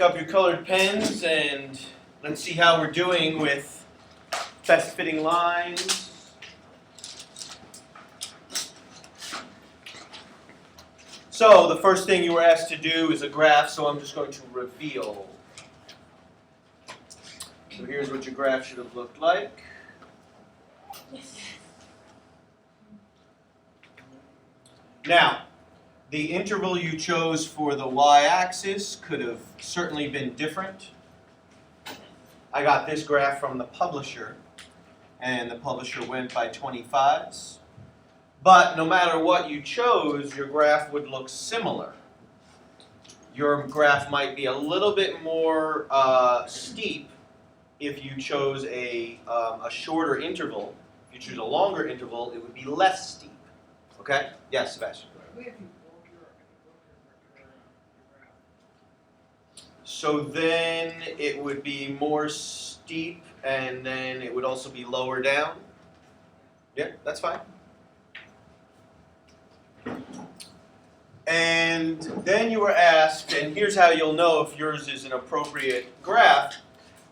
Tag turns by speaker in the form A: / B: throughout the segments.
A: up your colored pens and let's see how we're doing with best fitting lines. So the first thing you were asked to do is a graph, so I'm just going to reveal. So here's what your graph should have looked like. Now, the interval you chose for the y-axis could have certainly been different. I got this graph from the publisher, and the publisher went by 25s. But no matter what you chose, your graph would look similar. Your graph might be a little bit more steep if you chose a shorter interval. If you choose a longer interval, it would be less steep. Okay? Yes, Sebastian. So then it would be more steep, and then it would also be lower down. Yeah, that's fine. And then you were asked, and here's how you'll know if yours is an appropriate graph.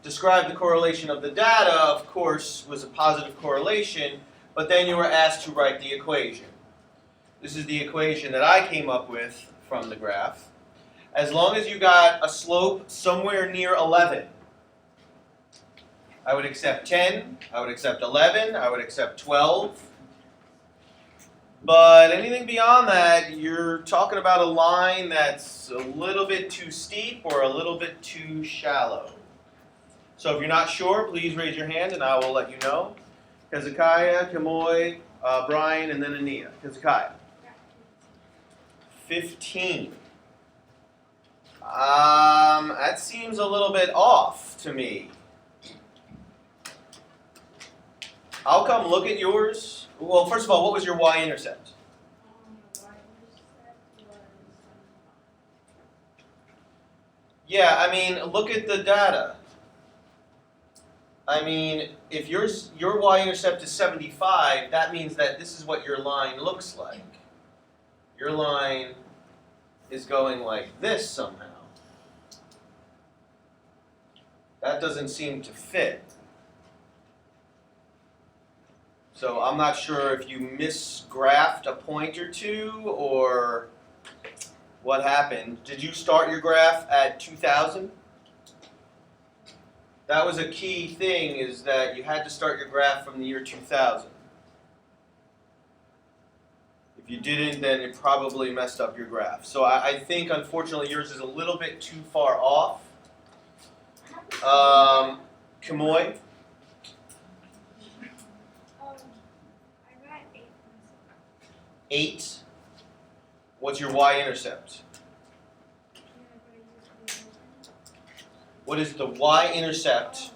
A: Describe the correlation of the data, of course, was a positive correlation, but then you were asked to write the equation. This is the equation that I came up with from the graph. As long as you got a slope somewhere near 11, I would accept 10, I would accept 11, I would accept 12. But anything beyond that, you're talking about a line that's a little bit too steep or a little bit too shallow. So if you're not sure, please raise your hand and I will let you know. Hezekiah, Kamoy, Brian, and then Ania. Hezekiah. 15. That seems a little bit off to me. I'll come look at yours. Well, first of all, what was your y-intercept? Yeah, I mean, look at the data. I mean, if your y-intercept is 75, that means that this is what your line looks like. Your line is going like this somehow. That doesn't seem to fit. So I'm not sure if you misgraphed a point or two or what happened. Did you start your graph at 2000? That was a key thing, is that you had to start your graph from the year 2000. If you didn't, then it probably messed up your graph. So I think, unfortunately, yours is a little bit too far off. Kamoy?
B: I got 8.
A: 8. What's your y-intercept? What is the y-intercept?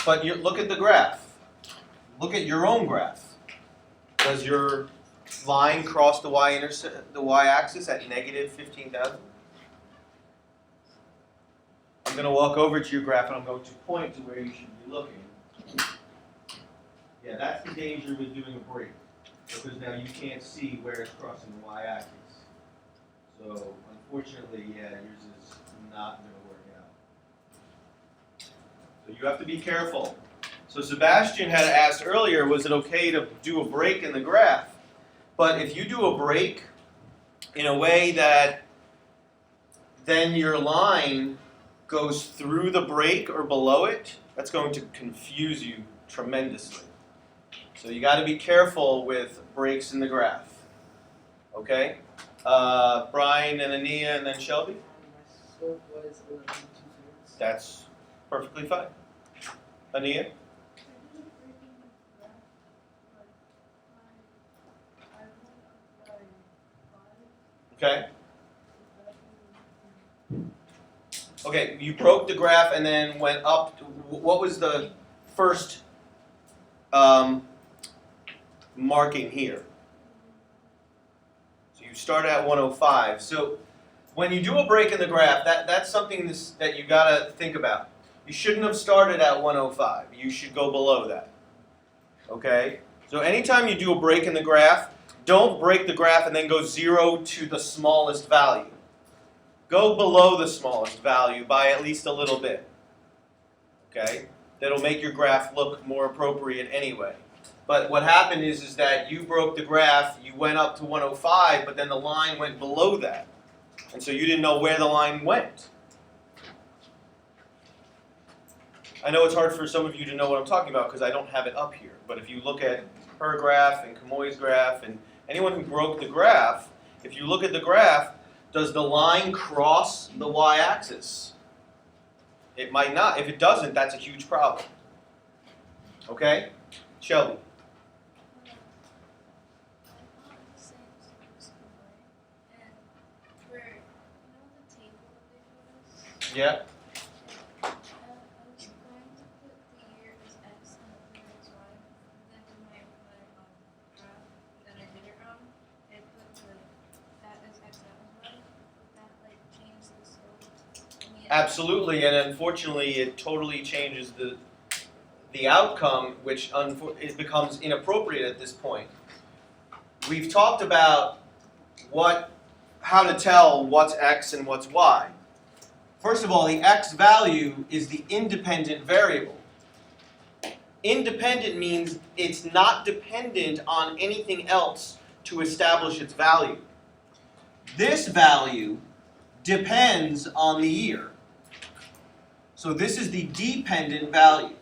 A: But look at the graph. Look at your own graph. Does your line cross the y-axis at negative 15,000? I'm going to walk over to your graph and I'm going to point to where you should be looking. Yeah, that's the danger with doing a break, because now you can't see where it's crossing the y-axis. So unfortunately, yeah, yours is not going to work out. So you have to be careful. So Sebastian had asked earlier, was it okay to do a break in the graph? But if you do a break in a way that then your line goes through the break or below it, that's going to confuse you tremendously. So you got to be careful with breaks in the graph. Okay? Brian and Ania and then Shelby?
C: My slope was 11 2/3.
A: That's perfectly fine. Ania? Okay. Okay, you broke the graph and then went up. What was the first marking here? So you start at 105. So when you do a break in the graph, that's something that you got to think about. You shouldn't have started at 105. You should go below that. Okay? So anytime you do a break in the graph,
D: don't break the graph and then go 0 to the smallest value. Go below the smallest value by at least a little bit. Okay? That'll make your graph look more appropriate anyway. But what happened is that you broke the graph, you went up to 105, but then the line went below that. And so you didn't know where the line went. I know it's hard for some of you to know what I'm talking about because I don't have it up here. But if you look at her graph and Kamoy's graph and anyone who broke the graph, if you look at the graph, does the line cross the y-axis? It might not. If it doesn't, that's a huge problem. Okay? Shelby. Yeah. Absolutely, and unfortunately, it totally changes the outcome, which it becomes inappropriate at this point. We've talked about how to tell what's x and what's y. First of all, the x value is the independent variable. Independent means it's not dependent on anything else to establish its value. This value depends on the year. So this is the dependent value.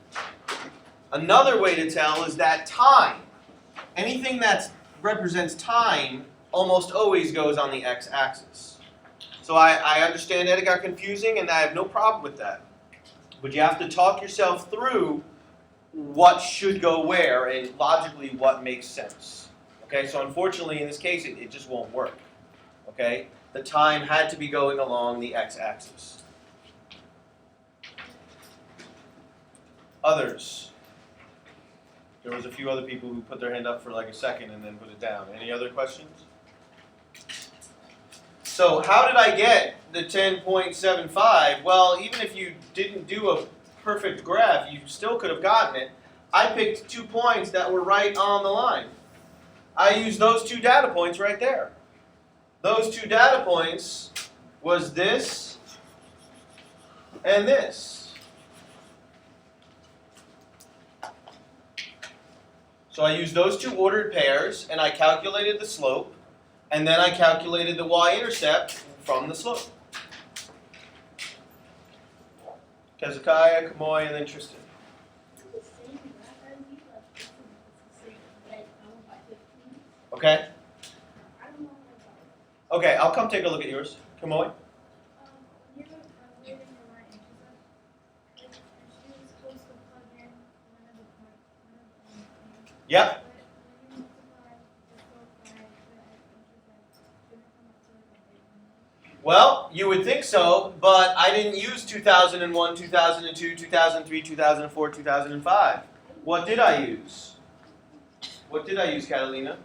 D: Another way to tell is that time. Anything that represents time almost always goes on the x-axis. So I understand that it got confusing, and I have no problem with that. But you have to talk yourself through what should go where and logically what makes sense. Okay, so unfortunately in this case it just won't work. Okay, the time had to be going along the x-axis. Others? There was a few other people who put their hand up for like a second and then put it down. Any other questions? So how did I get the 10.75? Well, even if you didn't do a perfect graph, you still could have gotten it. I picked 2 points that were right on the line. I used those 2 data points right there. Those 2 data points was this and this. So I used those 2 ordered pairs, and I calculated the slope, and then I calculated the y-intercept from the slope. Hezekiah, Kamoy, and then Tristan. Okay? Okay, I'll come take a look at yours. Kamoy? Yep. Well, you would think so, but I didn't use 2001, 2002, 2003, 2004, 2005. What did I use? What did I use, Catalina?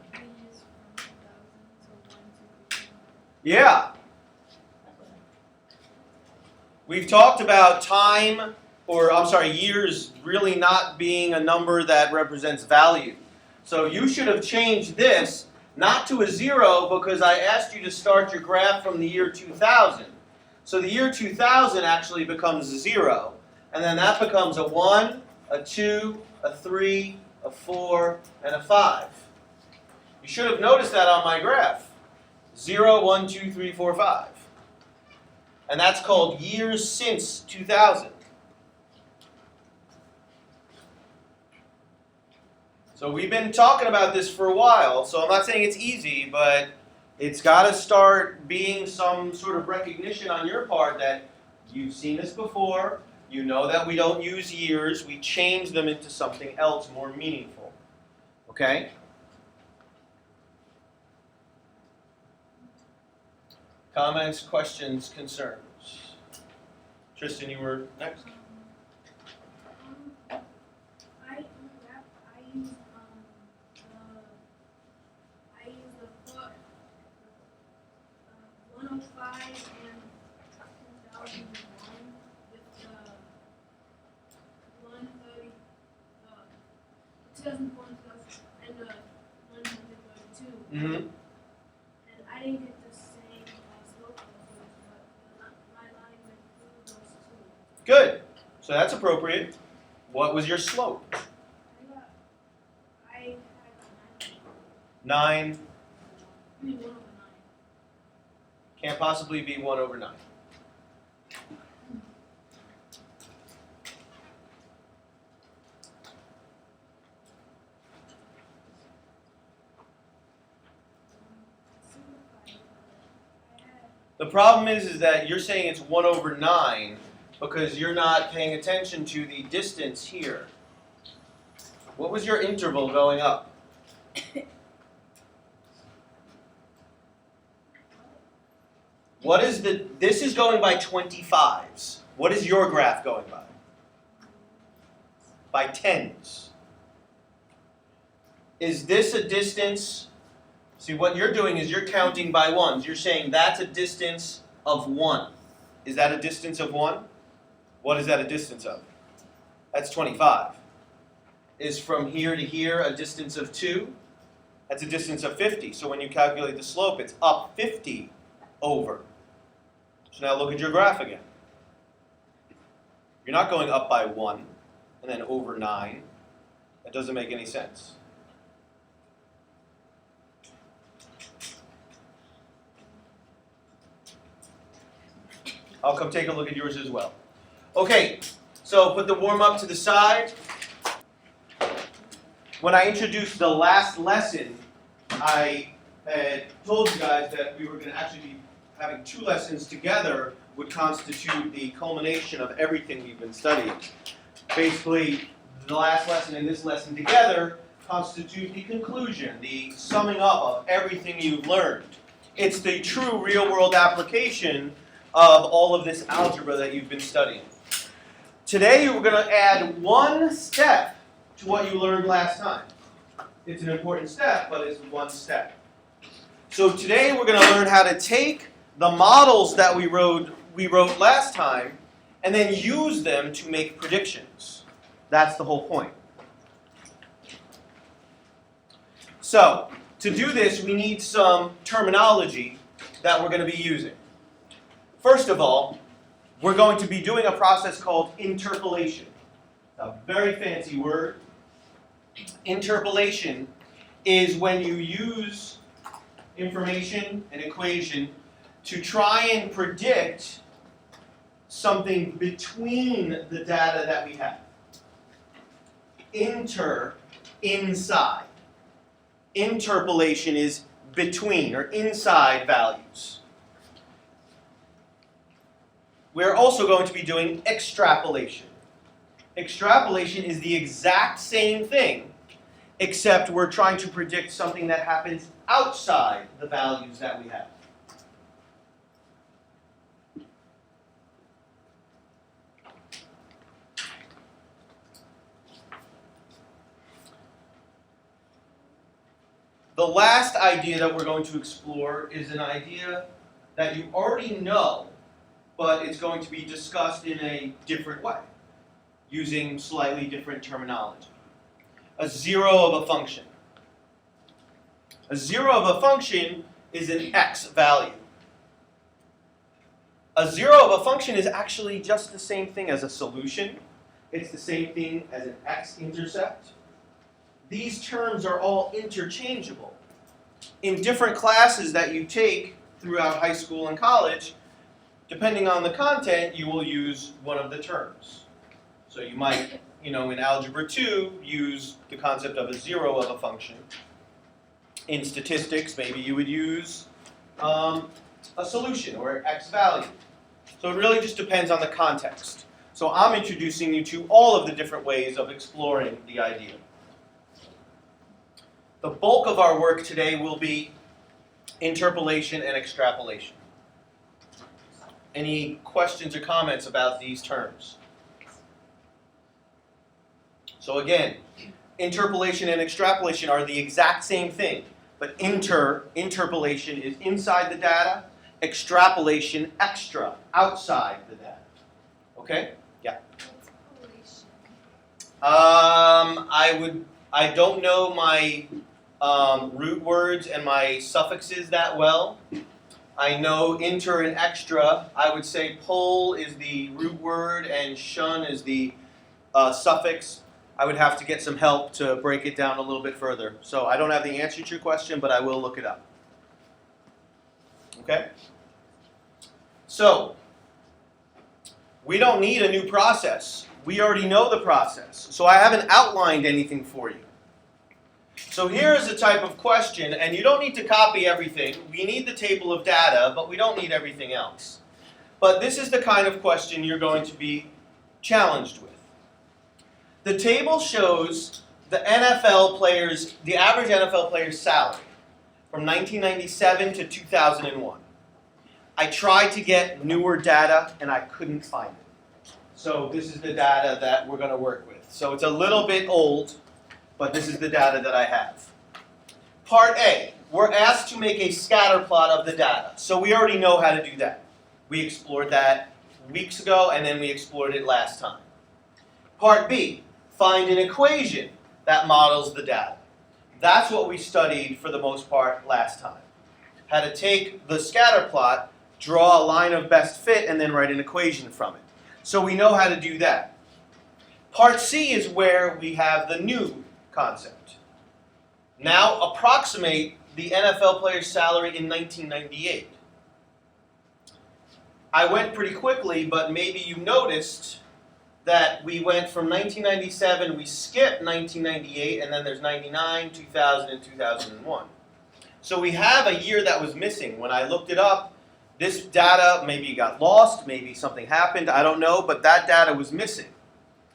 D: Yeah. We've talked about time, years really not being a number that represents value. So you should have changed this not to a 0 because I asked you to start your graph from the year 2000. So the year 2000 actually becomes 0. And then that becomes a 1, a 2, a 3, a 4, and a 5. You should have noticed that on my graph. 0, 1, 2, 3, 4, 5. And that's called years since 2000. So we've been talking about this for a while, so I'm not saying it's easy, but it's got to start being some sort of recognition on your part that you've seen this before, you know that we don't use years, we change them into something else more meaningful. Okay? Comments, questions, concerns? Tristan, you were next.
B: I use the 105 and 2001 with the 130, 2004 and the 132.
D: Mm-hmm.
B: And I didn't get the same slope as yours, but my line went through those two.
D: Good. So that's appropriate. What was your slope?
B: I had a
D: 9
B: 1 over 9.
D: can't possibly be 1 over 9. The problem is that you're saying it's 1 over 9 because you're not paying attention to the distance here. What was your interval going up? What is this is going by 25s. What is your graph going by? By 10s. Is this a distance? See, what you're doing is you're counting by ones. You're saying that's a distance of 1. Is that a distance of 1? What is that a distance of? That's 25. Is from here to here a distance of 2? That's a distance of 50. So when you calculate the slope, it's up 50 over. So now look at your graph again. You're not going up by 1 and then over 9. That doesn't make any sense. I'll come take a look at yours as well. Okay, so put the warm-up to the side. When I introduced the last lesson, I had told you guys that we were going to actually be having 2 lessons together would constitute the culmination of everything we've been studying. Basically, the last lesson and this lesson together constitute the conclusion, the summing up of everything you've learned. It's the true real-world application of all of this algebra that you've been studying. Today we're going to add 1 step to what you learned last time. It's an important step, but it's 1 step. So today we're going to learn how to take the models that we wrote last time and then use them to make predictions. That's the whole point. So, to do this, we need some terminology that we're going to be using. First of all, we're going to be doing a process called interpolation. It's a very fancy word. Interpolation is when you use information, an equation, to try and predict something between the data that we have. Inside. Interpolation is between or inside values. We're also going to be doing extrapolation. Extrapolation is the exact same thing, except we're trying to predict something that happens outside the values that we have. The last idea that we're going to explore is an idea that you already know, but it's going to be discussed in a different way, using slightly different terminology. A zero of a function. A zero of a function is an x value. A zero of a function is actually just the same thing as a solution. It's the same thing as an x-intercept. These terms are all interchangeable. In different classes that you take throughout high school and college, depending on the content, you will use one of the terms. So you might, in Algebra 2, use the concept of a zero of a function. In statistics, maybe you would use a solution or x value. So it really just depends on the context. So I'm introducing you to all of the different ways of exploring the idea. The bulk of our work today will be interpolation and extrapolation. Any questions or comments about these terms? So again, interpolation and extrapolation are the exact same thing, but interpolation is inside the data, extrapolation extra, outside the data. Okay? Yeah. I don't know my root words and my suffixes that well. I know inter and extra. I would say pol is the root word and shun is the suffix. I would have to get some help to break it down a little bit further. So I don't have the answer to your question, but I will look it up. Okay? So, we don't need a new process. We already know the process. So I haven't outlined anything for you. So here is a type of question, and you don't need to copy everything. We need the table of data, but we don't need everything else. But this is the kind of question you're going to be challenged with. The table shows the average NFL player's salary from 1997 to 2001. I tried to get newer data, and I couldn't find it. So this is the data that we're going to work with. So it's a little bit old, but this is the data that I have. Part A, we're asked to make a scatter plot of the data. So we already know how to do that. We explored that weeks ago, and then we explored it last time. Part B, find an equation that models the data. That's what we studied for the most part last time. How to take the scatter plot, draw a line of best fit, and then write an equation from it. So we know how to do that. Part C is where we have the new concept. Now approximate the NFL player's salary in 1998. I went pretty quickly, but maybe you noticed that we went from 1997, we skipped 1998, and then there's 99, 2000, and 2001. So we have a year that was missing. When I looked it up, this data maybe got lost, maybe something happened, I don't know, but that data was missing.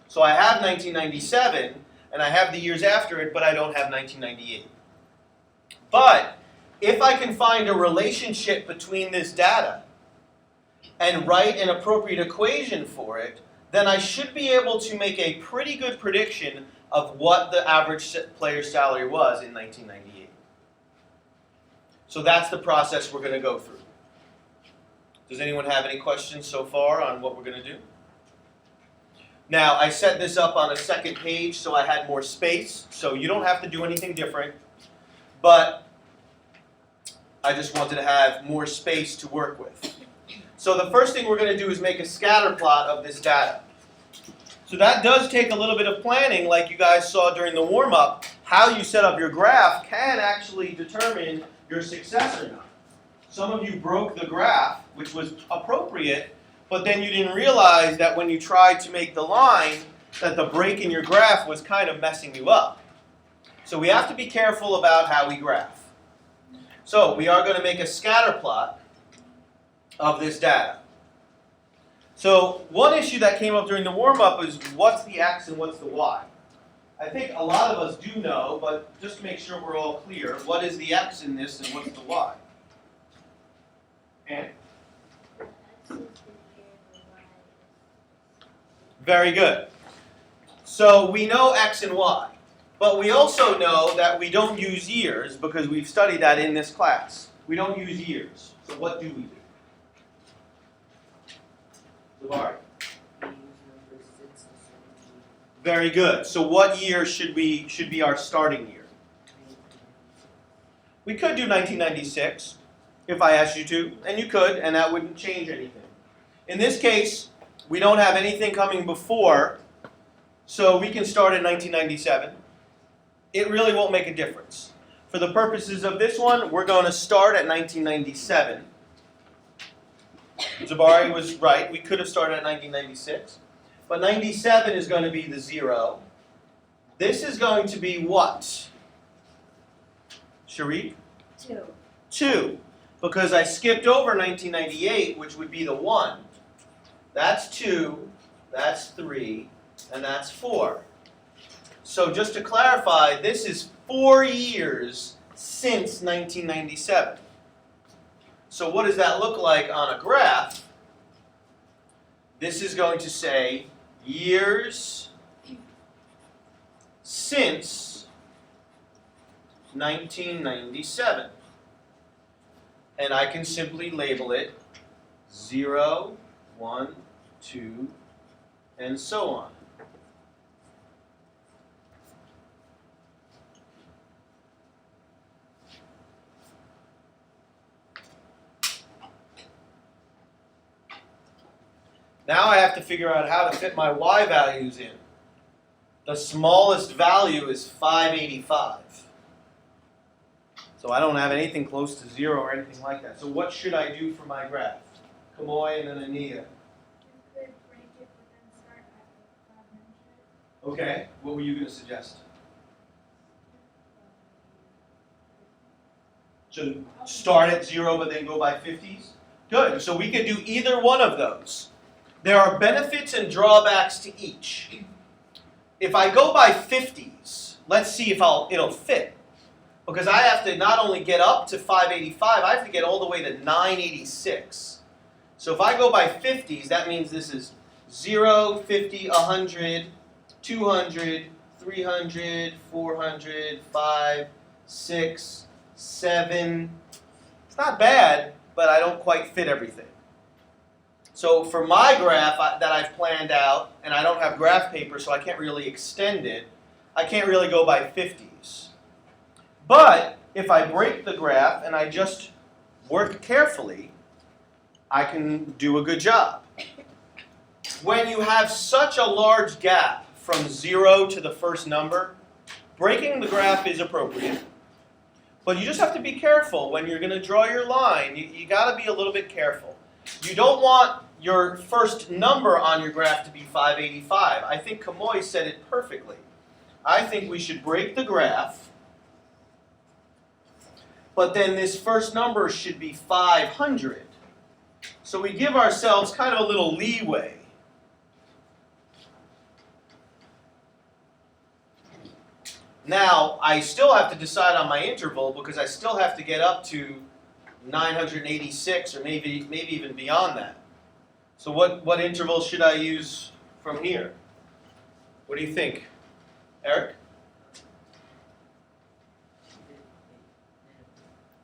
D: So I have 1997, and I have the years after it, but I don't have 1998. But if I can find a relationship between this data and write an appropriate equation for it, then I should be able to make a pretty good prediction of what the average player's salary was in 1998. So that's the process we're going to go through. Does anyone have any questions so far on what we're going to do? Now, I set this up on a second page so I had more space, so you don't have to do anything different, but I just wanted to have more space to work with. So the first thing we're going to do is make a scatter plot of this data. So that does take a little bit of planning, like you guys saw during the warm-up. How you set up your graph can actually determine your success or not. Some of you broke the graph, which was appropriate, but then you didn't realize that when you tried to make the line, that the break in your graph was kind of messing you up. So we have to be careful about how we graph. So we are going to make a scatter plot of this data. So one issue that came up during the warm-up is what's the x and what's the y? I think a lot of us do know, but just to make sure we're all clear, what is the x in this and what's the y? And? Very good. So we know x and y, but we also know that we don't use years because we've studied that in this class. We don't use years. So what do we do? Zavar? Very good. So what year should be our starting year? We could do 1996 if I asked you to, and you could, and that wouldn't change anything. In this case, we don't have anything coming before, so we can start in 1997. It really won't make a difference. For the purposes of this one, we're going to start at 1997. Jabari was right. We could have started at 1996. But 97 is going to be the 0. This is going to be what? Sharif?
B: 2.
D: 2. Because I skipped over 1998, which would be the 1. That's 2, that's 3, and that's 4. So just to clarify, this is 4 years since 1997. So what does that look like on a graph? This is going to say years since 1997. And I can simply label it 0, 1, 2, and so on. Now I have to figure out how to fit my y values in. The smallest value is 585. So I don't have anything close to 0 or anything like that. So what should I do for my graph? Kamoy and then Ania.
B: You could break it, but then start at 500.
D: Okay, what were you going to suggest? So start at 0 but then go by 50s? Good, so we could do either one of those. There are benefits and drawbacks to each. If I go by 50s, let's see if it'll fit. Because I have to not only get up to 585, I have to get all the way to 986. So if I go by 50s, that means this is 0, 50, 100, 200, 300, 400, 5, 6, 7. It's not bad, but I don't quite fit everything. So for my graph that I've planned out, and I don't have graph paper, so I can't really extend it, I can't really go by 50s. But if I break the graph and I just work carefully, I can do a good job. When you have such a large gap from 0 to the first number, breaking the graph is appropriate. But you just have to be careful when you're going to draw your line. You got to be a little bit careful. You don't want your first number on your graph to be 585. I think Kamoy said it perfectly. I think we should break the graph, but then this first number should be 500. So we give ourselves kind of a little leeway. Now, I still have to decide on my interval because I still have to get up to 986 or maybe even beyond that. So what interval should I use from here? What do you think? Eric?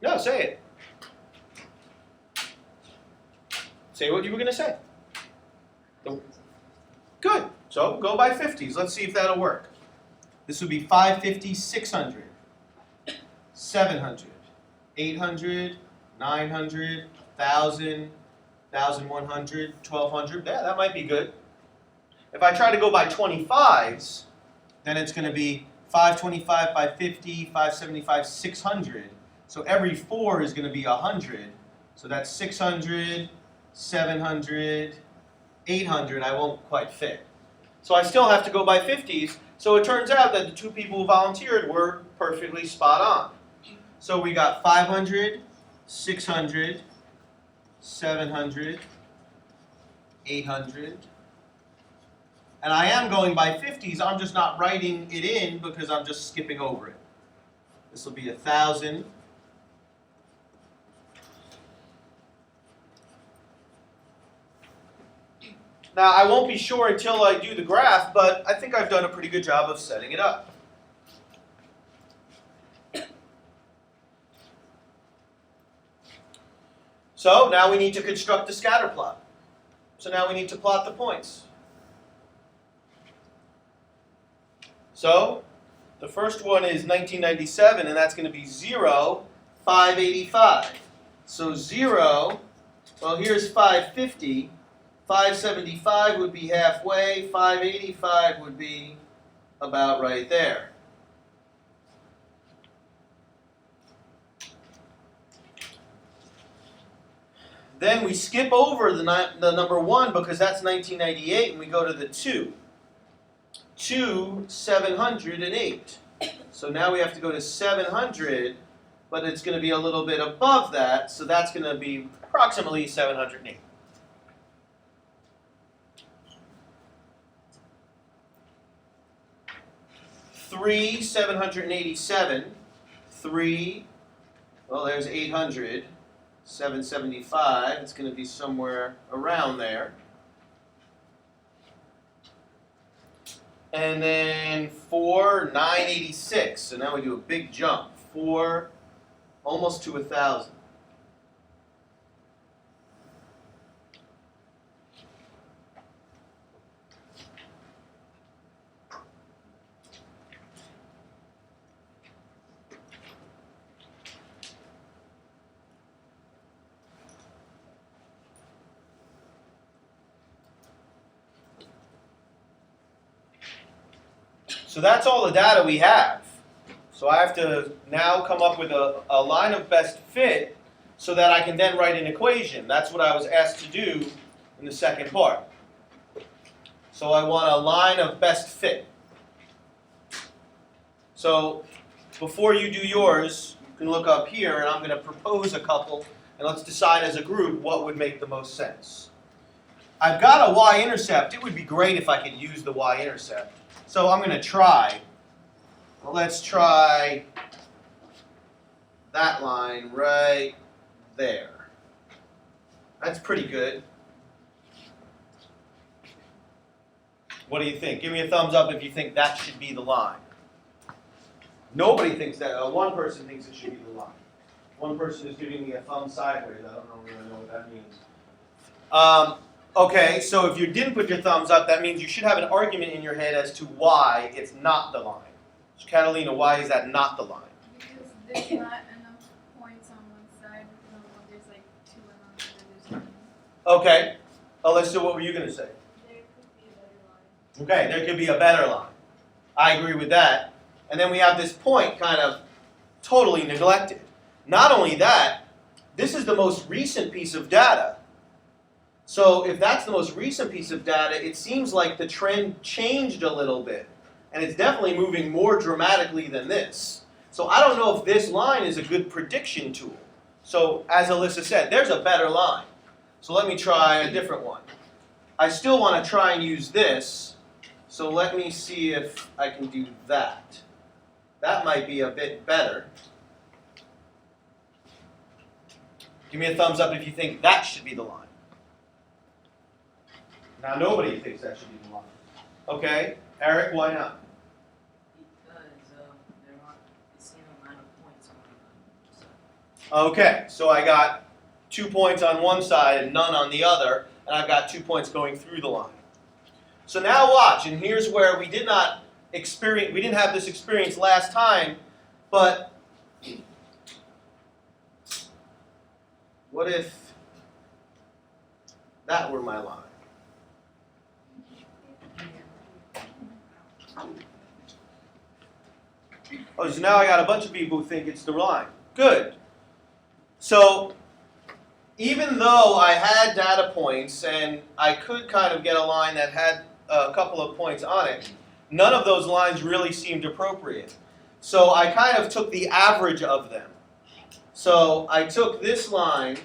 D: No, say it. Say what you were going to say. Good. So go by 50s. Let's see if that'll work. This would be 550, 600, 700, 800, 900, 1,000, 1,100, 1,200. Yeah, that might be good. If I try to go by 25s, then it's going to be 525, 550, 575, 600. So every 4 is going to be 100. So that's 600, 700, 800. I won't quite fit. So I still have to go by 50s. So it turns out that the two people who volunteered were perfectly spot on. So we got 500, 600, 700, 800. And I am going by 50s. I'm just not writing it in because I'm just skipping over it. This will be 1,000. Now, I won't be sure until I do the graph, but I think I've done a pretty good job of setting it up. So now we need to construct a scatter plot. So now we need to plot the points. So the first one is 1997, and that's going to be 0, 585. So 0, well, here's 550. 575 would be halfway, 585 would be about right there. Then we skip over the number 1 because that's 1998 and we go to the 2. 2, 708. So now we have to go to 700, but it's going to be a little bit above that, so that's going to be approximately 708. 3, 787, 3, well, there's 800, 775, it's going to be somewhere around there. And then 4, 986, so now we do a big jump, 4, almost to 1,000. So that's all the data we have. So I have to now come up with a line of best fit so that I can then write an equation. That's what I was asked to do in the second part. So I want a line of best fit. So before you do yours, you can look up here, and I'm going to propose a couple, and let's decide as a group what would make the most sense. I've got a y-intercept. It would be great if I could use the y-intercept. So I'm going to try. Well, let's try that line right there. That's pretty good. What do you think? Give me a thumbs up if you think that should be the line. Nobody thinks that. One person thinks it should be the line. One person is giving me a thumb sideways. I don't really know what that means. Okay, so if you didn't put your thumbs up, that means you should have an argument in your head as to why it's not the line. So Catalina, why is that not the line?
E: Because there's not enough points on one side. There's like 2 and on the other there's none.
D: Okay. Alyssa, what were you going to say?
B: There could be a better line.
D: Okay, there could be a better line. I agree with that. And then we have this point kind of totally neglected. Not only that, this is the most recent piece of data. So if that's the most recent piece of data, it seems like the trend changed a little bit. And it's definitely moving more dramatically than this. So I don't know if this line is a good prediction tool. So as Alyssa said, there's a better line. So let me try a different one. I still want to try and use this. So let me see if I can do that. That might be a bit better. Give me a thumbs up if you think that should be the line. Now nobody thinks that should be the line. Okay, Eric, why not?
C: Because there aren't the same amount of points on one side.
D: Okay, so I got 2 points on one side and none on the other, and I've got 2 points going through the line. So now watch, and here's where we didn't have this experience last time, but what if that were my line? Oh, so now I got a bunch of people who think it's the line. Good. So even though I had data points and I could kind of get a line that had a couple of points on it, none of those lines really seemed appropriate. So I kind of took the average of them. So I took this line,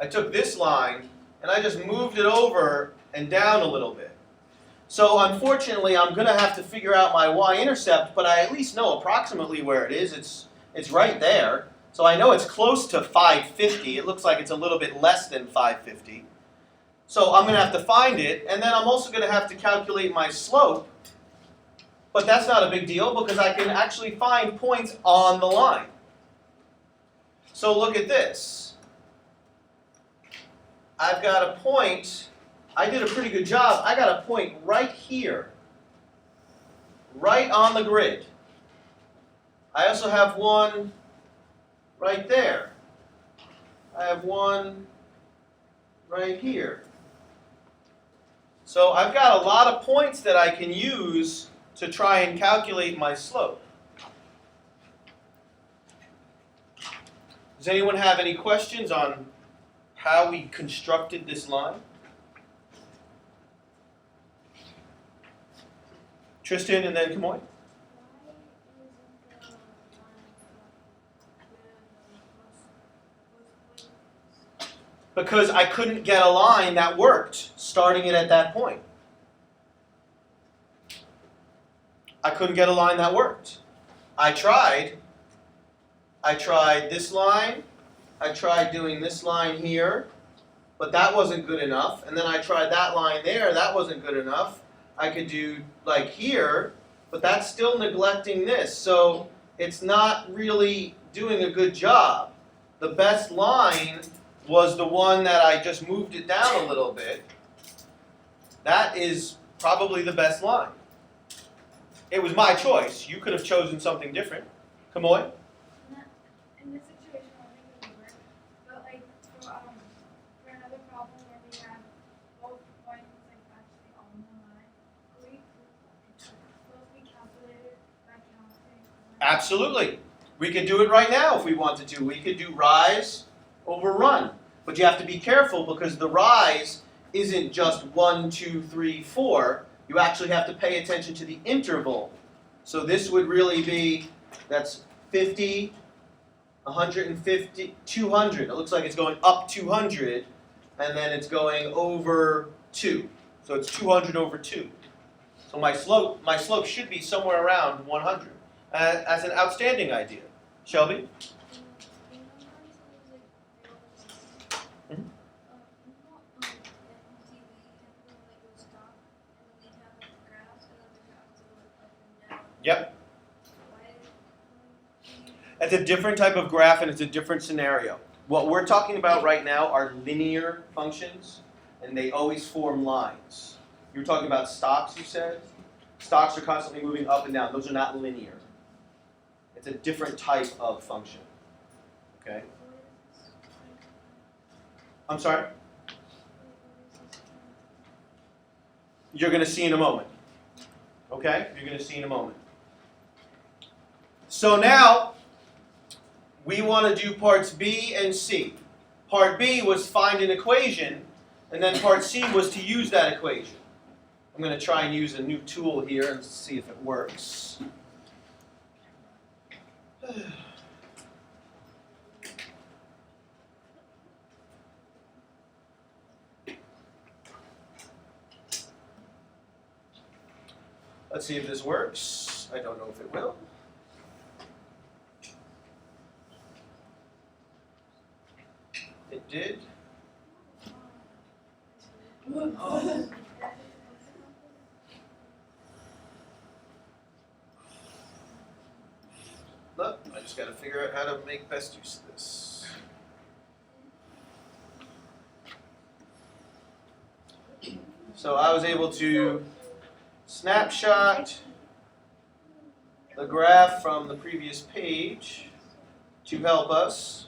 D: and I just moved it over and down a little bit. So unfortunately, I'm going to have to figure out my y-intercept, but I at least know approximately where it is. It's right there. So I know it's close to 550. It looks like it's a little bit less than 550. So I'm going to have to find it, and then I'm also going to have to calculate my slope. But that's not a big deal because I can actually find points on the line. So look at this. I've got a point. I did a pretty good job. I got a point right here, right on the grid. I also have one right there. I have one right here. So I've got a lot of points that I can use to try and calculate my slope. Does anyone have any questions on how we constructed this line? Tristan and then Kamoy.
B: Why isn't the line selected?
D: Because I couldn't get a line that worked, starting it at that point. I couldn't get a line that worked. I tried this line, I tried doing this line here, but that wasn't good enough. And then I tried that line there, that wasn't good enough. I could do like here, but that's still neglecting this. So it's not really doing a good job. The best line was the one that I just moved it down a little bit. That is probably the best line. It was my choice. You could have chosen something different. Kamoy?
B: In this situation, I think it would work. But like for another problem where we have both points like actually on the line, we
D: Absolutely. We could do it right now if we wanted to. We could do rise over run. But you have to be careful because the rise isn't just 1, 2, 3, 4. You actually have to pay attention to the interval. So this would really be, that's 50, 150, 200. It looks like it's going up 200, and then it's going over 2. So it's 200 over 2. So my slope should be somewhere around 100. As an outstanding idea. Shelby? Yep. It's a different type of graph and it's a different scenario. What we're talking about right now are linear functions, and they always form lines. You were talking about stocks, you said? Stocks are constantly moving up and down. Those are not linear. It's a different type of function. Okay? I'm sorry? You're going to see in a moment. Okay? You're going to see in a moment. So now, we want to do parts B and C. Part B was find an equation, and then part C was to use that equation. I'm going to try and use a new tool here and see if it works. Let's see if this works. I don't know if it will. It did. Oh. Look, I just got to figure out how to make best use of this. So I was able to snapshot the graph from the previous page to help us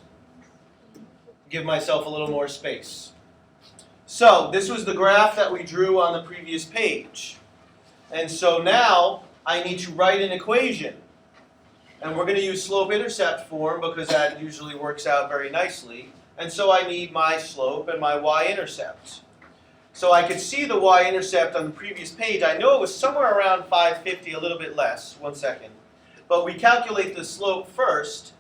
D: give myself a little more space. So this was the graph that we drew on the previous page. And so now I need to write an equation. And we're going to use slope-intercept form because that usually works out very nicely. And so I need my slope and my y-intercept. So I could see the y-intercept on the previous page. I know it was somewhere around 550, a little bit less. 1 second. But we calculate the slope first.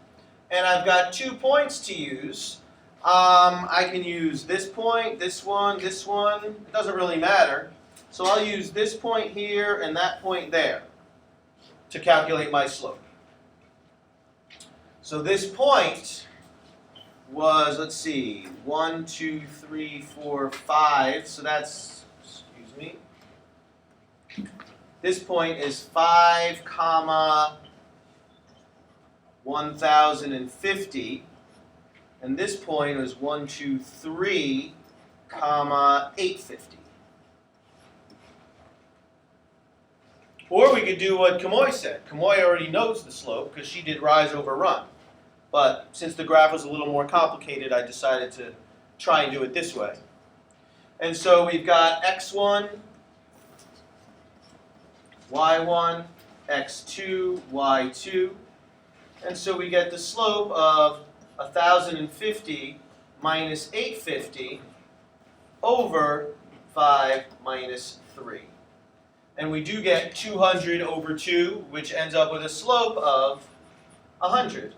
D: And I've got 2 points to use. I can use this point, this one. It doesn't really matter. So I'll use this point here and that point there to calculate my slope. So this point was, let's see, 1, 2, 3, 4, 5. So that's, excuse me. This point is 5, 1050. And this point is 1, 2, 3, 850. Or we could do what Kamoy said. Kamoy already knows the slope because she did rise over run. But since the graph was a little more complicated, I decided to try and do it this way. And so we've got x1, y1, x2, y2. And so we get the slope of 1050 minus 850 over 5 minus 3. And we do get 200 over 2, which ends up with a slope of 100.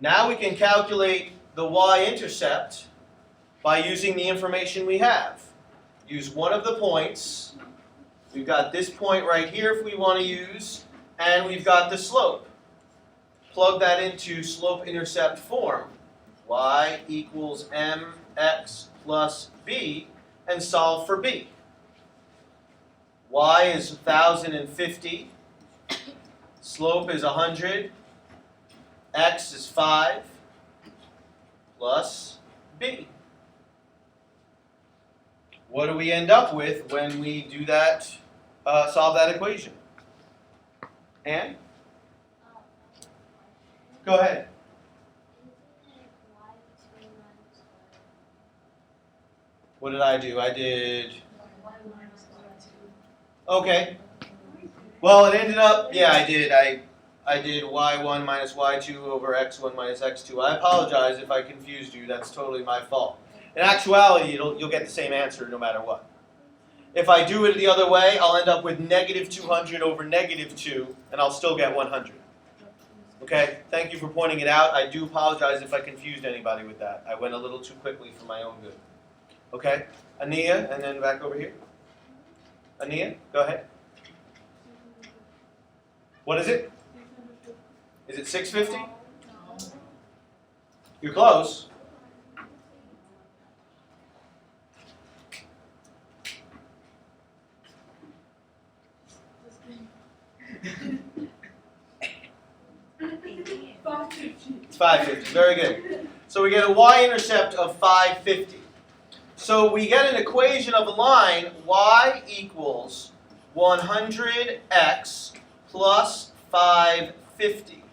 D: Now we can calculate the y-intercept by using the information we have. Use one of the points. We've got this point right here if we want to use, and we've got the slope. Plug that into slope-intercept form. Y equals mx plus b, and solve for b. Y is 1050. Slope is 100. X is 5 plus b. What do we end up with when we do that, solve that equation? Anne? Go ahead. What did I do? I did... Okay. Well, it ended up, yeah, I did y1 minus y2 over x1 minus x2. I apologize if I confused you. That's totally my fault. In actuality, you'll get the same answer no matter what. If I do it the other way, I'll end up with negative 200 over negative 2, and I'll still get 100. Okay? Thank you for pointing it out. I do apologize if I confused anybody with that. I went a little too quickly for my own good. Okay? Ania, and then back over here. Ania, go ahead. What is it? Is it 650? You're close. It's 550. Very good. So we get a y-intercept of 550. So we get an equation of a line y equals 100x plus 550.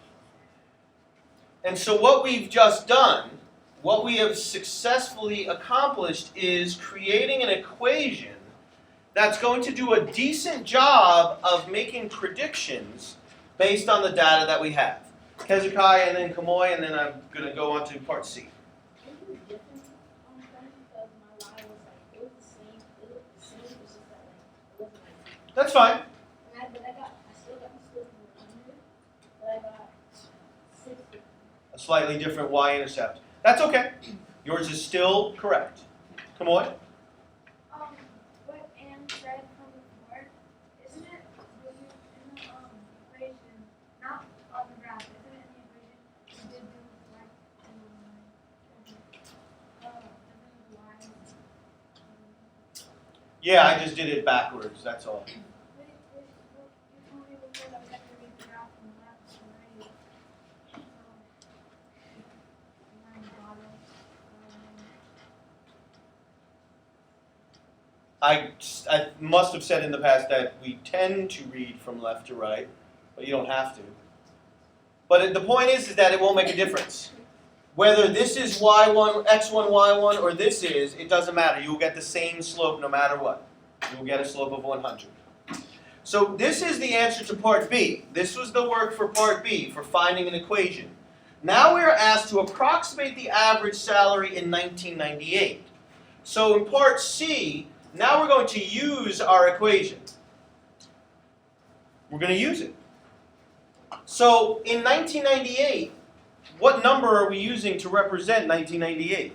D: And so what we've just done, what we have successfully accomplished is creating an equation that's going to do a decent job of making predictions based on the data that we have. Hezekiah and then Kamoy, and then I'm going to go on to part C. That's fine. A slightly different y-intercept. That's okay. Yours is still correct. Kamoy?
B: What Anne said from before, isn't it when you in the equation, not on the graph, isn't it in the equation you did do like
D: Yeah, I just did it backwards, that's all.
B: you told me before that we have to read the graph from left to right.
D: I must have said in the past that we tend to read from left to right, but you don't have to. But the point is that it won't make a difference. Whether this is y1, x1, y1, or this is, it doesn't matter. You will get the same slope no matter what. You will get a slope of 100. So this is the answer to part B. This was the work for part B, for finding an equation. Now we are asked to approximate the average salary in 1998. So in part C, now we're going to use our equation. We're going to use it. So in 1998, what number are we using to represent 1998?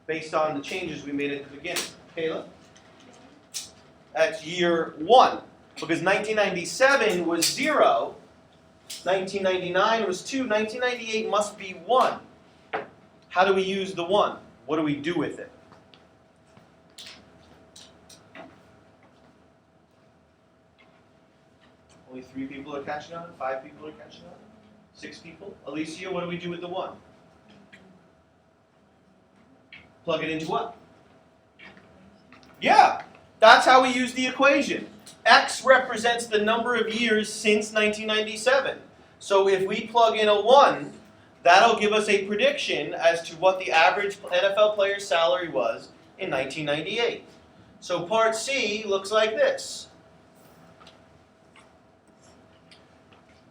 D: Based on the changes we made at the beginning. Kayla? That's year 1. Because 1997 was 0. 1999 was 2. 1998 must be 1. How do we use the 1? What do we do with it? Only 3 people are catching on? 5 people are catching on? 6 people? Alicia, what do we do with the 1? Plug it into what? Yeah, that's how we use the equation. X represents the number of years since 1997. So if we plug in a 1, that'll give us a prediction as to what the average NFL player's salary was in 1998. So part C looks like this.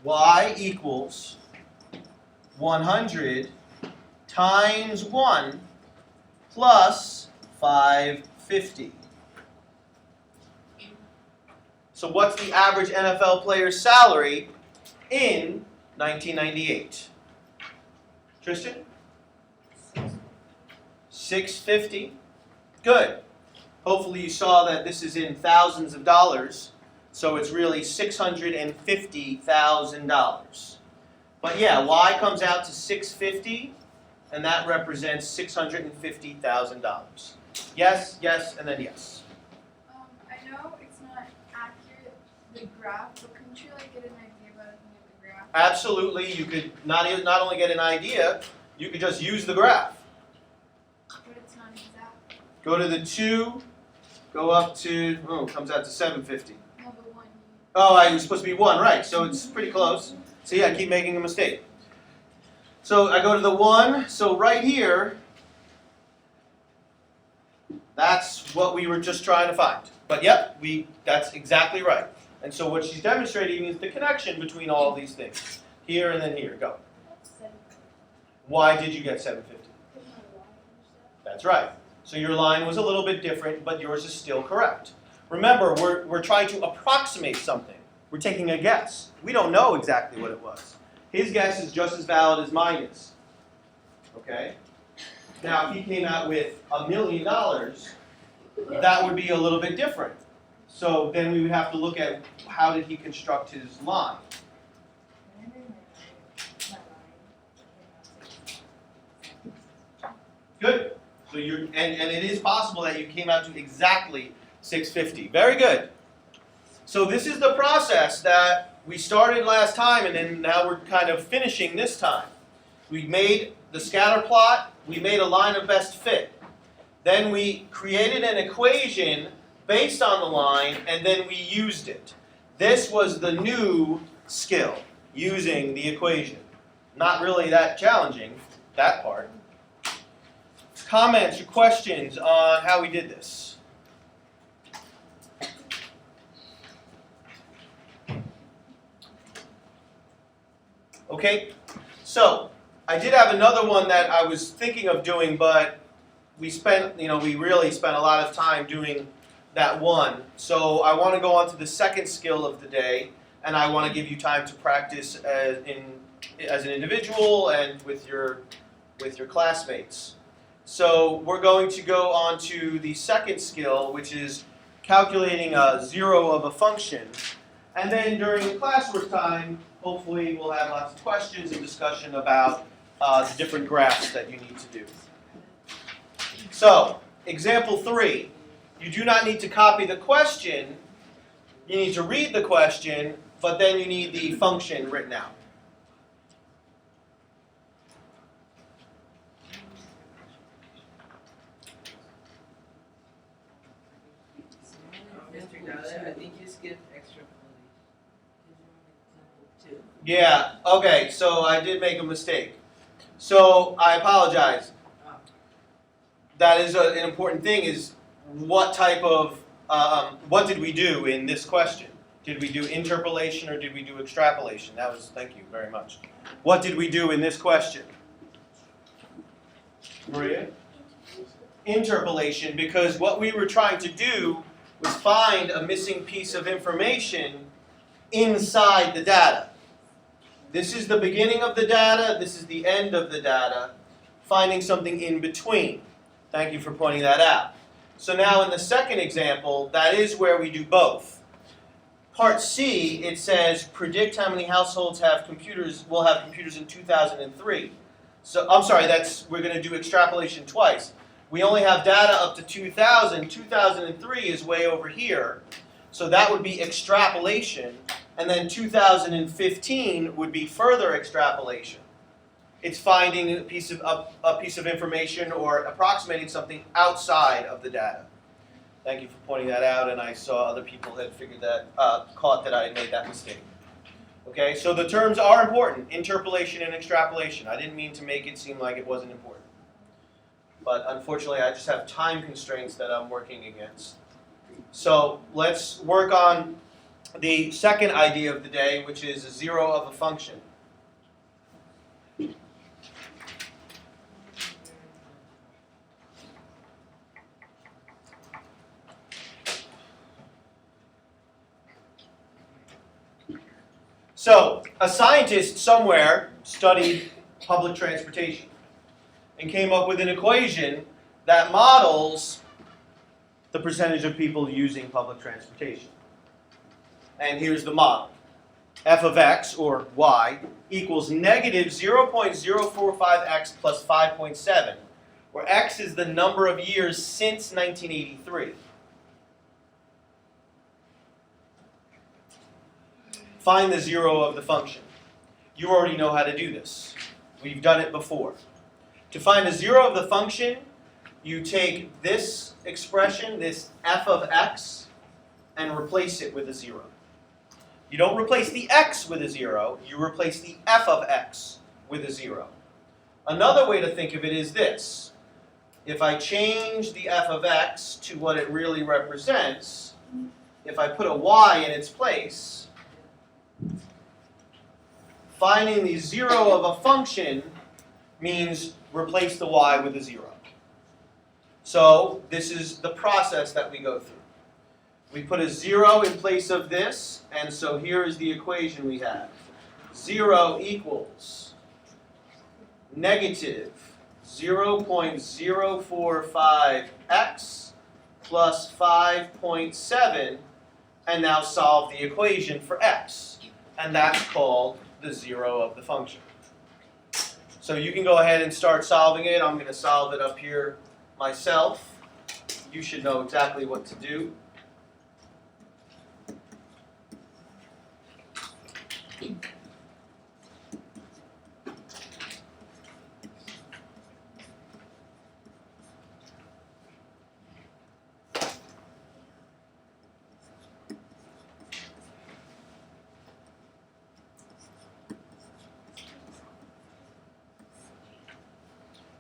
D: Y equals 100 times 1 plus 550. So what's the average NFL player's salary in 1998? Tristan? 650. Good. Hopefully you saw that this is in thousands of dollars, so it's really $650,000. But yeah, Y comes out to 650, and that represents $650,000. Yes, yes, and then yes.
E: I know it's not accurate, the graph, but couldn't you like get an idea by looking at the graph?
D: Absolutely, you could not only get an idea, you could just use the graph.
E: But it's not exact.
D: Go to the 2, go up to, it comes out to 750.
E: No, the 1.
D: Oh, I was supposed to be 1, right, so it's pretty close. See, I keep making a mistake. So I go to the 1, so right here, that's what we were just trying to find. But yep, that's exactly right. And so what she's demonstrating is the connection between all of these things. Here and then here, go. Why did you get 750? That's right. So your line was a little bit different, but yours is still correct. Remember, we're trying to approximate something. We're taking a guess. We don't know exactly what it was. His guess is just as valid as mine is. Okay? Now, if he came out with $1 million, that would be a little bit different. So then we would have to look at how did he construct his line. Good. So and it is possible that you came out to exactly 650. Very good. So this is the process that we started last time, and then now we're kind of finishing this time. We made the scatter plot. We made a line of best fit. Then we created an equation based on the line, and then we used it. This was the new skill, using the equation. Not really that challenging, that part. Comments or questions on how we did this? Okay, so I did have another one that I was thinking of doing, but we really spent a lot of time doing that one. So I want to go on to the second skill of the day, and I want to give you time to practice as an individual and with your classmates. So we're going to go on to the second skill, which is calculating a zero of a function. And then during the classwork time, hopefully we'll have lots of questions and discussion about the different graphs that you need to do. So, example 3. You do not need to copy the question. You need to read the question, but then you need the function written out.
C: Mr. Gallagher, I think you skipped extrapolation.
D: Yeah, okay, so I did make a mistake. So I apologize. That is an important thing, is what type of, what did we do in this question? Did we do interpolation or did we do extrapolation? Thank you very much. What did we do in this question? Maria? Interpolation, because what we were trying to do was find a missing piece of information inside the data. This is the beginning of the data, this is the end of the data, finding something in between. Thank you for pointing that out. So now in the second example, that is where we do both. Part C, it says, predict how many households will have computers in 2003. So, I'm sorry, we're going to do extrapolation twice. We only have data up to 2000. 2003 is way over here. So that would be extrapolation. And then 2015 would be further extrapolation. It's finding a piece of information or approximating something outside of the data. Thank you for pointing that out, and I saw other people had caught that I had made that mistake. Okay, so the terms are important, interpolation and extrapolation. I didn't mean to make it seem like it wasn't important. But unfortunately, I just have time constraints that I'm working against. So let's work on the second idea of the day, which is a zero of a function. So, a scientist somewhere studied public transportation and came up with an equation that models the percentage of people using public transportation. And here's the model. F of x, or y, equals negative 0.045x plus 5.7, where x is the number of years since 1983. Find the zero of the function. You already know how to do this. We've done it before. To find the zero of the function, you take this expression, this f of x, and replace it with a zero. You don't replace the x with a zero, you replace the f of x with a zero. Another way to think of it is this. If I change the f of x to what it really represents, if I put a y in its place, finding the 0 of a function means replace the y with a 0. So this is the process that we go through. We put a 0 in place of this, and so here is the equation we have. 0 equals negative 0.045x plus 5.7, and now solve the equation for x. And that's called the 0 of the function. So you can go ahead and start solving it. I'm going to solve it up here myself. You should know exactly what to do.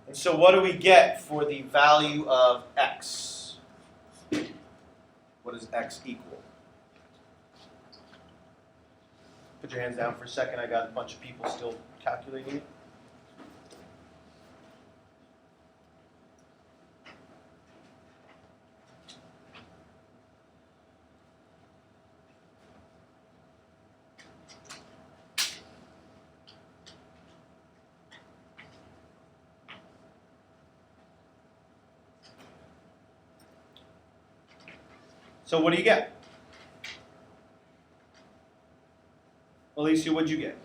D: And so what do we get for the value of x? What does x equal? Put your hands down for a second. I got a bunch of people still calculating it. So what do you get? Alicia, what'd you get?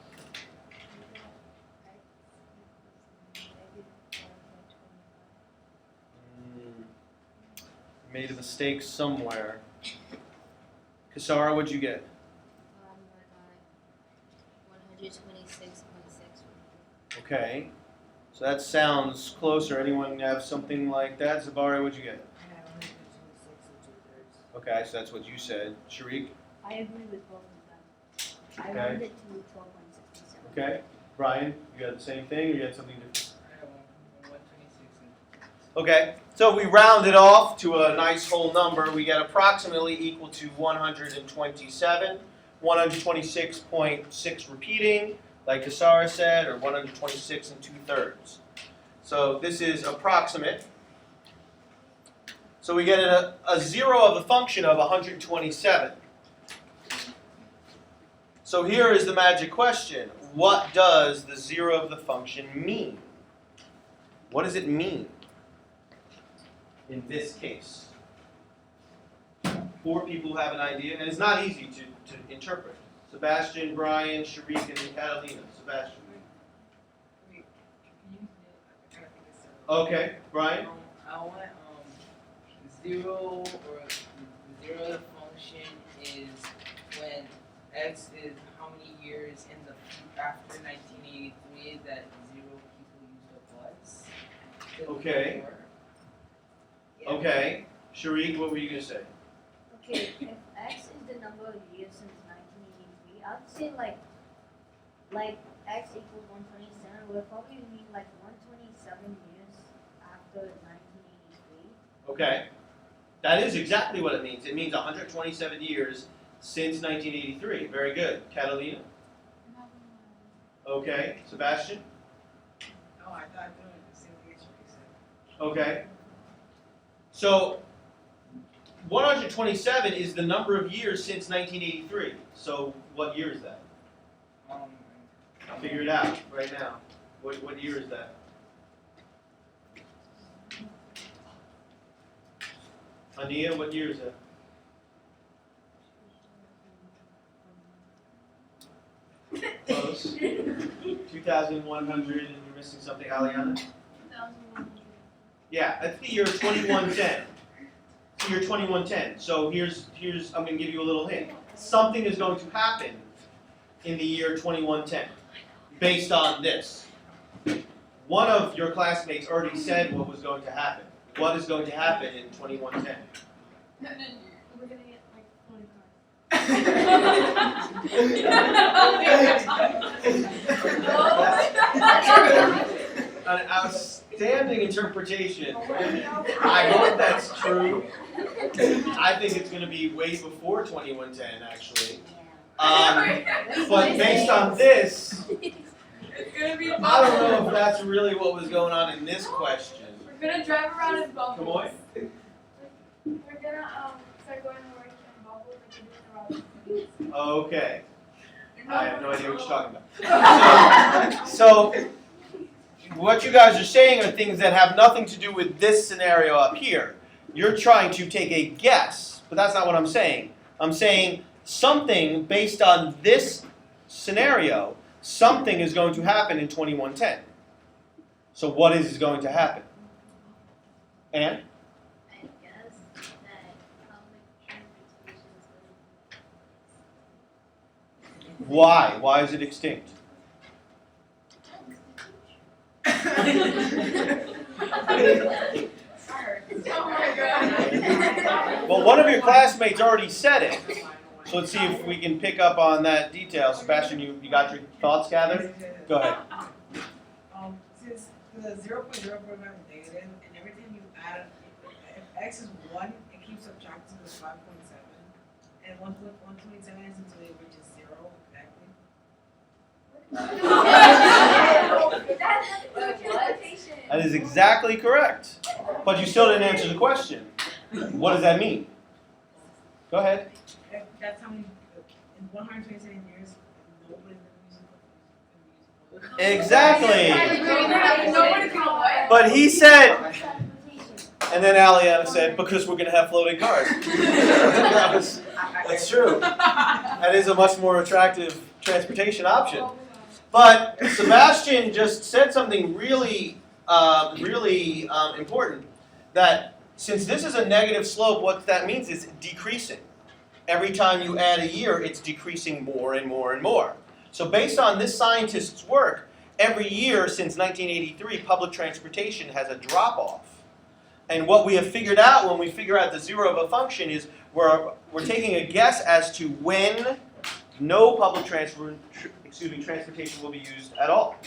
D: Made a mistake somewhere. Kasara, what'd you get?
F: 126.6.
D: Okay. So that sounds closer. Anyone have something like that? Zabari, what'd you get? Okay, so that's what you said. Sharik?
F: I agree with both of them. I
D: Okay.
F: rounded it to 12.67.
D: Okay. Brian, you had the same thing or you had something different?
C: I have 126.
D: Okay, so we round it off to a nice whole number. We get approximately equal to 127, 126.6 repeating, like Kasara said, or 126 2/3. So this is approximate. So we get a 0 of the function of 127. So here is the magic question. What does the 0 of the function mean? What does it mean in this case? 4 people have an idea, and it's not easy to interpret. Sebastian, Brian, Sharik, and Catalina. Sebastian.
C: Wait, can you I kind of think it's
D: Okay, Brian?
C: I want 0 or the 0 of the function is when x is how many years in the after 1983 that 0 people used the bus.
D: Okay.
C: Yeah.
D: Okay. Sharik, what were you going to say?
F: Okay, if X is the number of years since 1983, I'd say like X equals 127 would probably mean like 127 years after 1983.
D: Okay. That is exactly what it means. It means 127 years since 1983. Very good. Catalina? Okay. Sebastian?
C: No, I thought doing the same thing as you said.
D: Okay. So 127 is the number of years since 1983. So what year is that? I'll figure it out right now. What year is that? Ania, what year is that? Close. 2,100, and you're missing something, Aliana?
B: 2,100.
D: Yeah, that's the year 2110. It's the year 2110. So here's I'm going to give you a little hint. Something is going to happen in the year 2110 based on this. One of your classmates already said what was going to happen. What is going to happen in 2110?
B: We're gonna get like 40 cars.
D: An Standing interpretation. I hope that's true. I think it's going to be way before 2110, actually. But based on this,
E: It's gonna be
D: I don't know if that's really what was going on in this question.
E: We're gonna drive around in bubbles.
D: Come on.
B: We're gonna start going to work in bubbles like we're doing the rocket.
D: Okay. I have no idea what you're talking about. So what you guys are saying are things that have nothing to do with this scenario up here. You're trying to take a guess, but that's not what I'm saying. I'm saying something based on this scenario, something is going to happen in 2110. So what is going to happen? Anne?
F: I guess that public transportation is
D: Why? Why is it extinct?
E: Oh my god.
D: Well, one of your classmates already said it. So let's see if we can pick up on that detail. Sebastian, you got your thoughts gathered? Go ahead.
G: Since the 0.0 program is negative, and every time you add, if x is 1, it keeps subtracting to 5.7. And 127 is until it reaches 0, exactly.
D: That is exactly correct. But you still didn't answer the question. What does that mean? Go ahead.
G: That's how many, in 127 years, nobody's going to use it.
D: Exactly.
E: Nobody can what?
D: But he said, and then Aliana said, because we're going to have floating cars. That's true. That is a much more attractive transportation option. But Sebastian just said something really, really important. That since this is a negative slope, what that means is decreasing. Every time you add a year, it's decreasing more and more and more. So based on this scientist's work, every year since 1983, public transportation has a drop-off. And what we have figured out when we figure out the zero of a function is we're taking a guess as to when no public transportation will be used at all.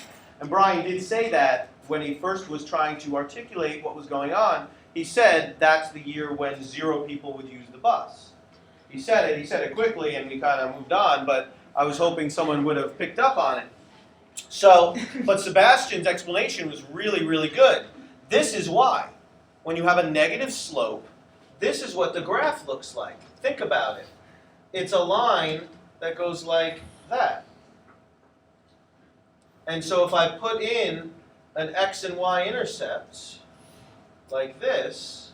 D: And Brian did say that when he first was trying to articulate what was going on. He said that's the year when 0 people would use the bus. He said it quickly, and we kind of moved on, but I was hoping someone would have picked up on it. So, but Sebastian's explanation was really, really good. This is why. When you have a negative slope, this is what the graph looks like. Think about it. It's a line that goes like that. And so if I put in an x and y intercept like this,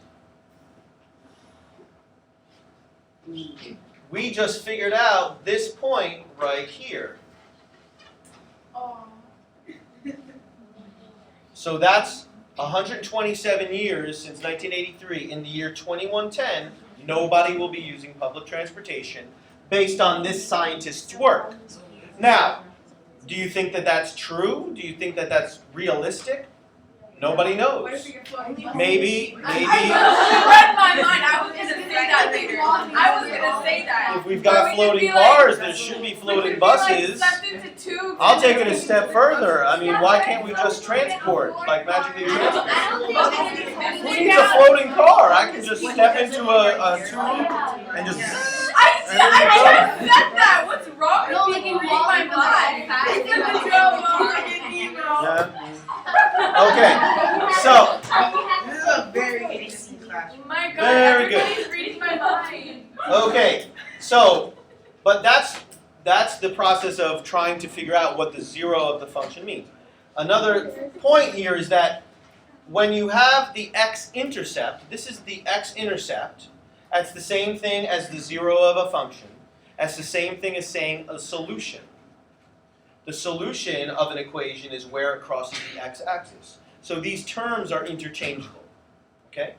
D: we just figured out this point right here.
E: Oh.
D: So that's 127 years since 1983. In the year 2110, nobody will be using public transportation based on this scientist's work. Now, do you think that that's true? Do you think that that's realistic? Nobody knows.
E: What if we get floating buses?
D: Maybe.
E: I read my mind. I was gonna say that later. I was gonna say that.
D: If we've got floating cars, there should be floating buses. I'll take it a step further. I mean, why can't we just transport, like magically transport? Who needs a floating car? I can just step into a tube and just.
E: I should have said that. What's wrong with me? Reading my mind.
D: Yeah. Okay. So.
G: This is a very interesting classroom.
E: Oh my God!
D: Very good.
E: Everybody's reading my mind.
D: Okay. So, but that's the process of trying to figure out what the zero of the function means. Another point here is that when you have the x-intercept, this is the x-intercept, that's the same thing as the zero of a function. That's the same thing as saying a solution. The solution of an equation is where it crosses the x-axis. So these terms are interchangeable. Okay?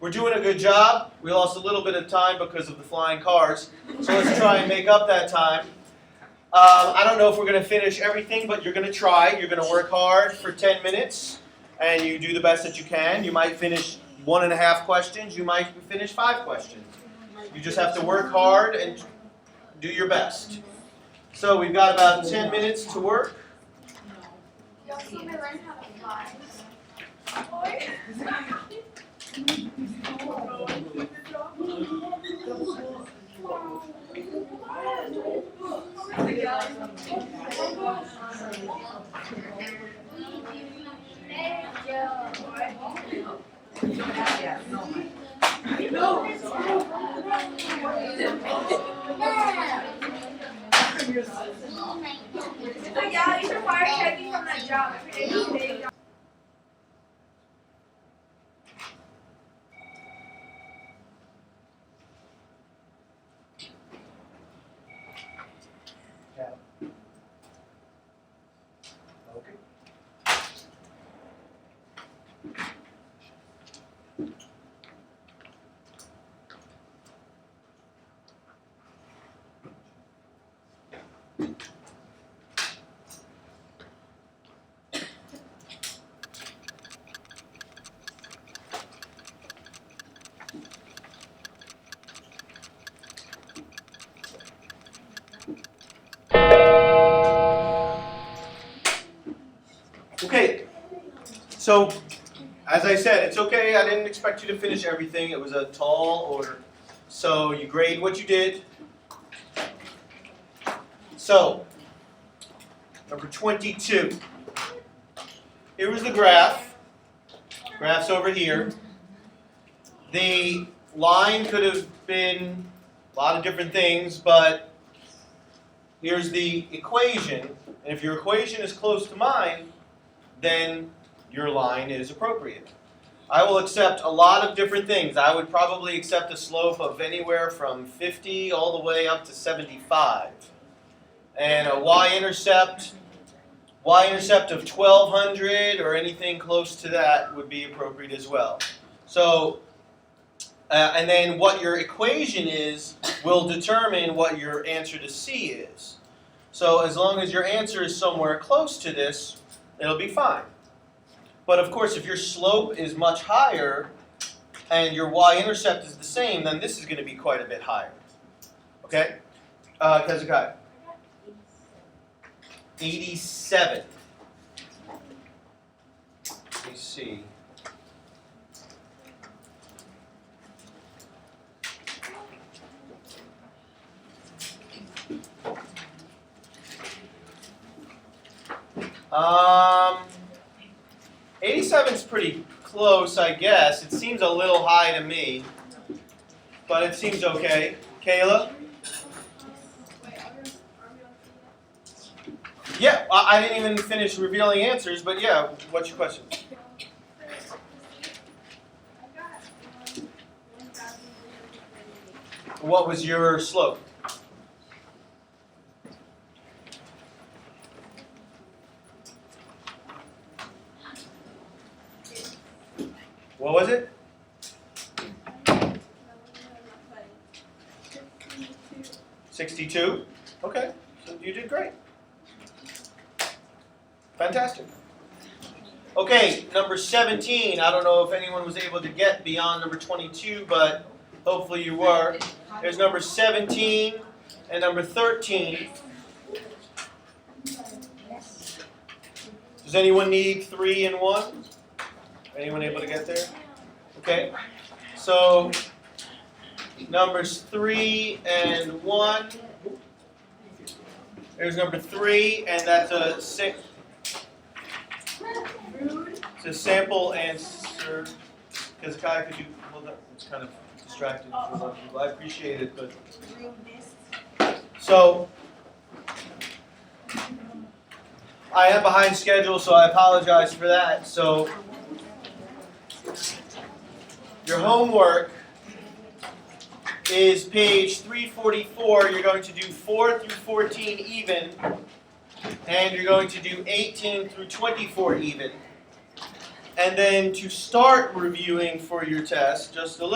D: We're doing a good job. We lost a little bit of time because of the flying cars. So let's try and make up that time. I don't know if we're going to finish everything, but you're going to try. You're going to work hard for 10 minutes, and you do the best that you can. You might finish 1.5 questions. You might finish 5 questions. You just have to work hard and do your best. So we've got about 10 minutes to work.
B: You also may learn how to fly.
G: Yeah, no.
B: Like, yeah, you should fire checking from that job. Every day you say,
H: Okay.
D: Okay, so as I said, it's okay. I didn't expect you to finish everything. It was a tall order. So you grade what you did. So, number 22. Here was the graph. Graph's over here. The line could have been a lot of different things, but here's the equation. And if your equation is close to mine, then your line is appropriate. I will accept a lot of different things. I would probably accept a slope of anywhere from 50 all the way up to 75. And a y-intercept of 1200 or anything close to that would be appropriate as well. So, and then what your equation is will determine what your answer to C is. So as long as your answer is somewhere close to this, it'll be fine. But of course, if your slope is much higher and your y-intercept is the same, then this is going to be quite a bit higher. Okay? Kezekai? 87. Let me see. Um, 87's pretty close, I guess. It seems a little high to me, but it seems okay. Kayla? Yeah, I didn't even finish revealing answers, but yeah, what's your question? What was your slope? What was it? 62. Okay, so you did great. Fantastic. Okay, number 17. I don't know if anyone was able to get beyond number 22, but hopefully you were. There's number 17 and number 13. Does anyone need 3 and 1? Anyone able to get there? Okay. So numbers 3 and 1. There's number 3, and that's a it's a sample answer. Because Kai, could you hold up? It's kind of distracting for a lot of people. I appreciate it, but so I am behind schedule, so I apologize for that. So your homework is page 344. You're going to do 4 through 14 even, and you're going to do 18 through 24 even. And then to start reviewing for your test, just a little